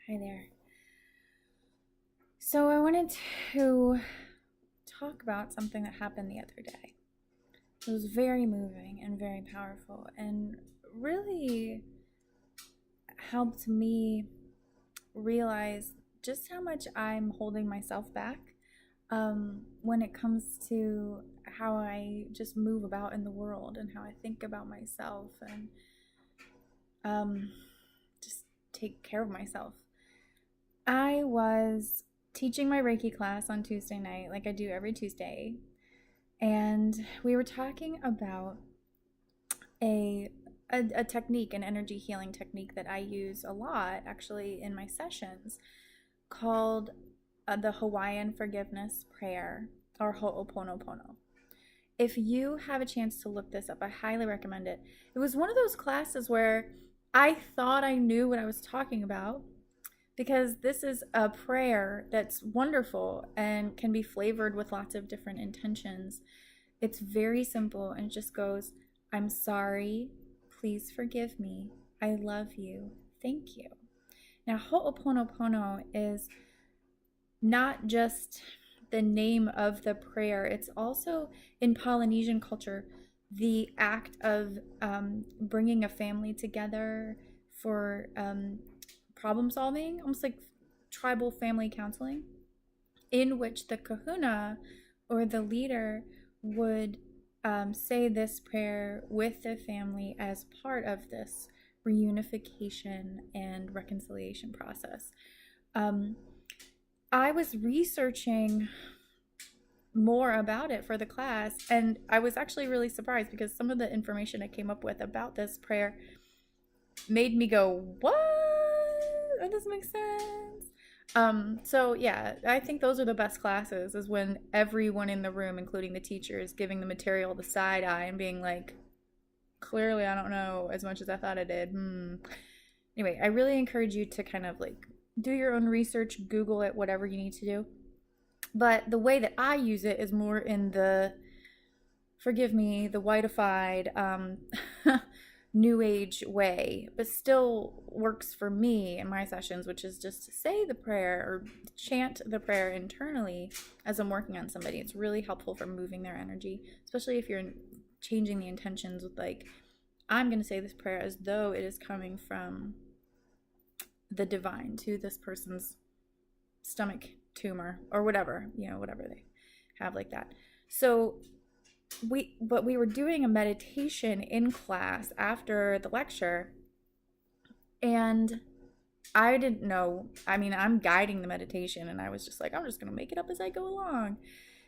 Hi there. So I wanted to talk about something that happened the other day. It was very moving and very powerful and really helped me realize just how much I'm holding myself back when it comes to how I just move about in the world and how I think about myself and um, just take care of myself. I was teaching my Reiki class on Tuesday night, like I do every Tuesday, and we were talking about a technique, an energy healing technique that I use a lot actually in my sessions called the Hawaiian Forgiveness Prayer or Ho'oponopono. If you have a chance to look this up, I highly recommend it. It was one of those classes where I thought I knew what I was talking about because this is a prayer that's wonderful and can be flavored with lots of different intentions. It's very simple and it just goes, I'm sorry, please forgive me, I love you, thank you. Now, Ho'oponopono is not just the name of the prayer, it's also in Polynesian culture the act of bringing a family together for problem solving, almost like tribal family counseling, in which the kahuna or the leader would say this prayer with the family as part of this reunification and reconciliation process. I was researching more about it for the class, and I was actually really surprised because some of the information I came up with about this prayer made me go, what? That doesn't make sense. So yeah, I think those are the best classes, is when everyone in the room, including the teacher, is giving the material the side eye and being like, clearly I don't know as much as I thought I did. Anyway, I really encourage you to kind of like do your own research, Google it, whatever you need to do. But the way that I use it is more in the, forgive me, the whiteified, new age way, but still works for me in my sessions, which is just to say the prayer or chant the prayer internally as I'm working on somebody. It's really helpful for moving their energy, especially if you're changing the intentions with like, I'm going to say this prayer as though it is coming from the divine to this person's stomach tumor or whatever, whatever they have like that. So we were doing a meditation in class after the lecture, and I didn't know. I mean, I'm guiding the meditation, and I was just like, I'm just going to make it up as I go along,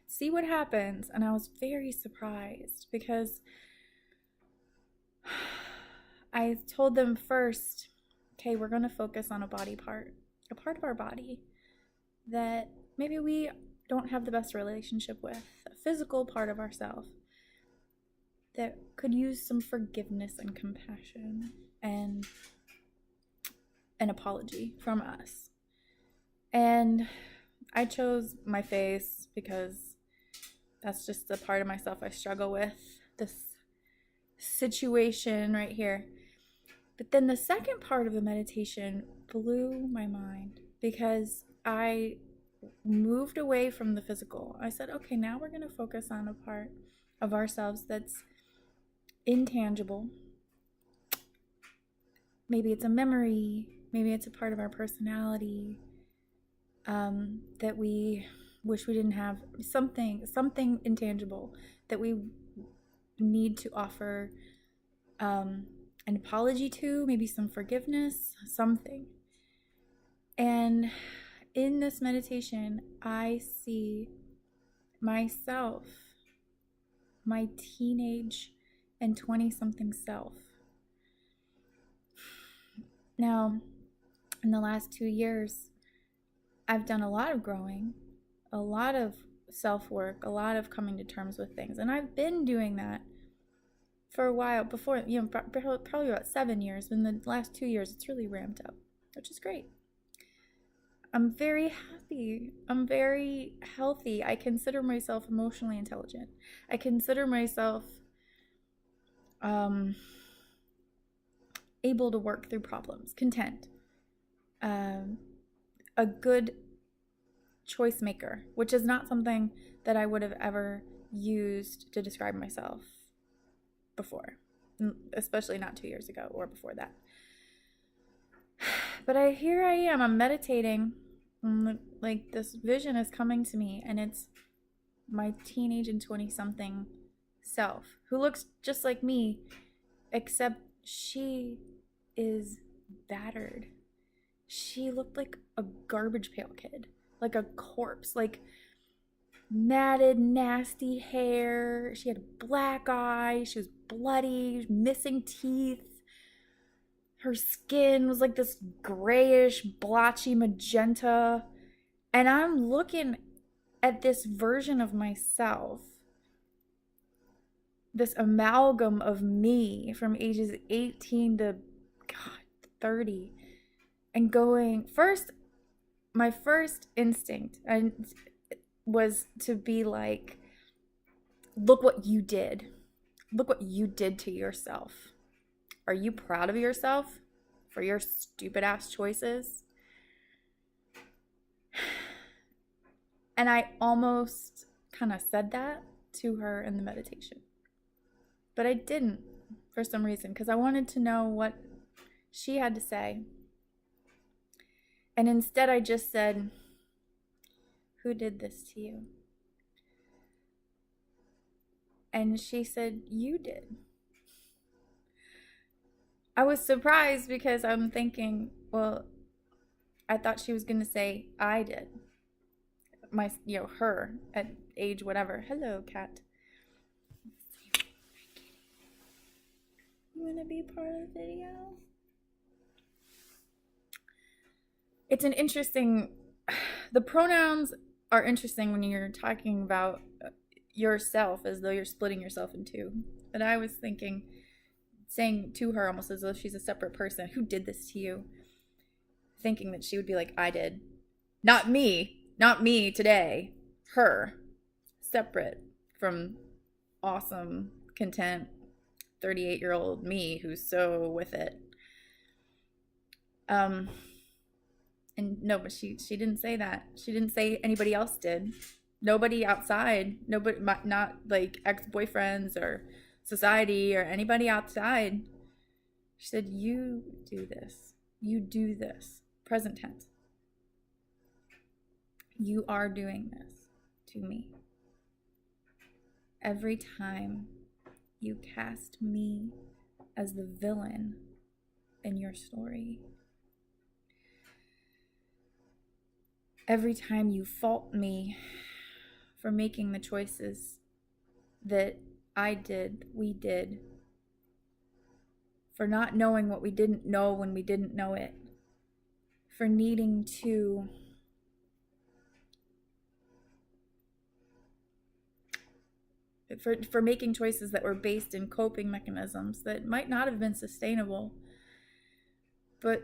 see what happens. And I was very surprised because I told them first, okay, we're going to focus on a body part, a part of our body that maybe we don't have the best relationship with, a physical part of ourselves that could use some forgiveness and compassion and an apology from us. And I chose my face because that's just the part of myself I struggle with, this situation right here. But then the second part of the meditation blew my mind because I moved away from the physical. I said, okay, now we're going to focus on a part of ourselves that's intangible. Maybe it's a memory, maybe it's a part of our personality that we wish we didn't have, something intangible that we need to offer an apology to, maybe some forgiveness, something. And in this meditation, I see myself, my teenage and 20-something self. Now, in the last 2 years, I've done a lot of growing, a lot of self-work, a lot of coming to terms with things. And I've been doing that for a while before, probably about 7 years. But in the last 2 years, it's really ramped up, which is great. I'm very happy. I'm very healthy. I consider myself emotionally intelligent. I consider myself able to work through problems, content. um, a good choice maker, which is not something that I would have ever used to describe myself before, especially not 2 years ago or before that. But here I am, I'm meditating, like this vision is coming to me, and it's my teenage and 20 something self who looks just like me, except she is battered. She looked like a garbage pail kid, like a corpse, like matted, nasty hair. She had black eyes. She was bloody, missing teeth. Her skin was like this grayish, blotchy magenta. And I'm looking at this version of myself, this amalgam of me from ages 18 to 30, and going, first, my first instinct was to be like, look what you did. Look what you did to yourself. Are you proud of yourself for your stupid ass choices? And I almost kind of said that to her in the meditation. But I didn't, for some reason, because I wanted to know what she had to say. And instead I just said, who did this to you? And she said, you did. I was surprised because I'm thinking, well, I thought she was going to say, I did. Her at age whatever. Hello, cat. You want to be part of the video? It's an interesting, the pronouns are interesting when you're talking about yourself as though you're splitting yourself in two. But I was thinking, saying to her almost as though she's a separate person, who did this to you? Thinking that she would be like, I did. Not me today. Her. Separate from awesome, content, 38-year-old me who's so with it. And no, but she didn't say that. She didn't say anybody else did. Nobody outside, nobody, not like ex-boyfriends or society or anybody outside. She said, you do this. You do this. Present tense. You are doing this to me. Every time you cast me as the villain in your story. Every time you fault me for making the choices that I did, we did, for not knowing what we didn't know when we didn't know it, for needing to for making choices that were based in coping mechanisms that might not have been sustainable, but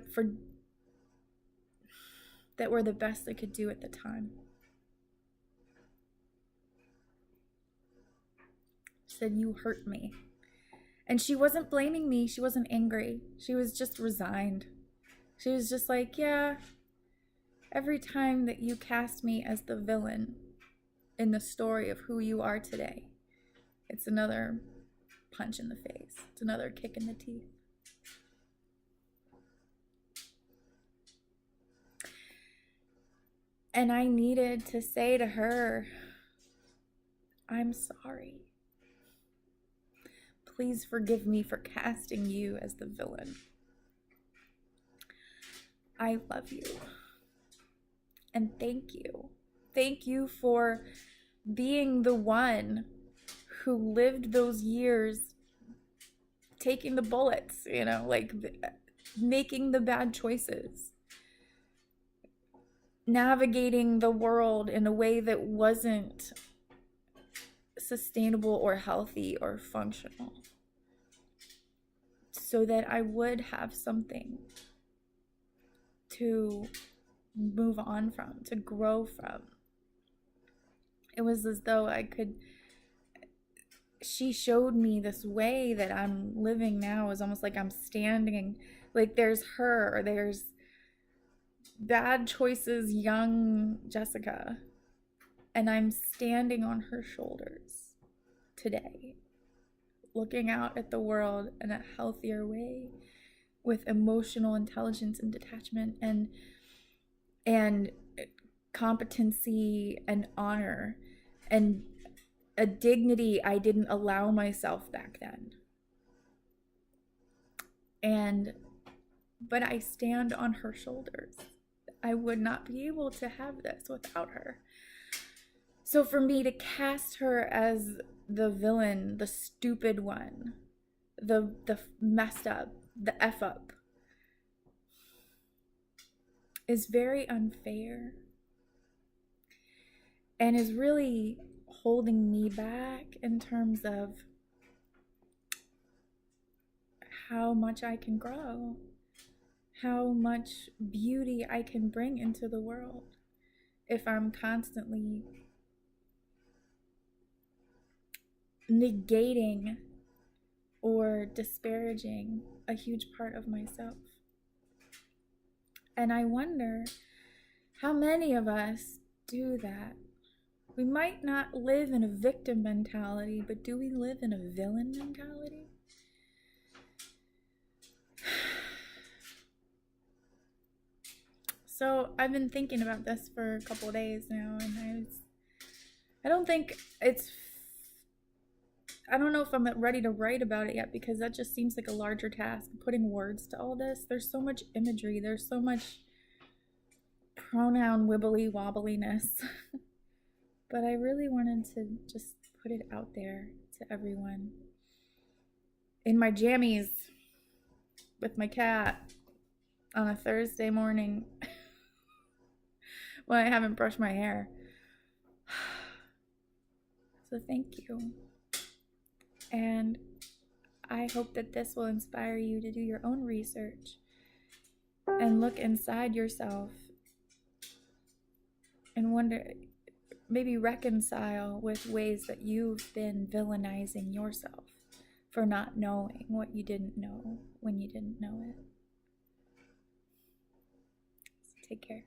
that were the best I could do at the time. She said, you hurt me. And she wasn't blaming me. She wasn't angry. She was just resigned. She was just like, yeah, every time that you cast me as the villain in the story of who you are today, it's another punch in the face. It's another kick in the teeth. And I needed to say to her, I'm sorry. Please forgive me for casting you as the villain. I love you. And thank you. Thank you for being the one who lived those years taking the bullets, like making the bad choices, navigating the world in a way that wasn't sustainable or healthy or functional, so that I would have something to move on from, to grow from. It was as though she showed me this way that I'm living now is almost like I'm standing, like there's her, there's bad choices young Jessica, and I'm standing on her shoulders today, looking out at the world in a healthier way with emotional intelligence and detachment and competency and honor and a dignity I didn't allow myself back then. But I stand on her shoulders. I would not be able to have this without her. So for me to cast her as the villain, the stupid one, the messed up, the F up, is very unfair and is really holding me back in terms of how much I can grow, how much beauty I can bring into the world if I'm constantly negating or disparaging a huge part of myself. And I wonder how many of us do that. We might not live in a victim mentality, but do we live in a villain mentality? So I've been thinking about this for a couple of days now, and I don't know if I'm ready to write about it yet, because that just seems like a larger task, putting words to all this. There's so much imagery, there's so much pronoun wibbly wobbliness. But I really wanted to just put it out there to everyone. In my jammies with my cat on a Thursday morning when I haven't brushed my hair. So thank you. And I hope that this will inspire you to do your own research and look inside yourself and wonder, maybe reconcile with ways that you've been villainizing yourself for not knowing what you didn't know when you didn't know it. So take care.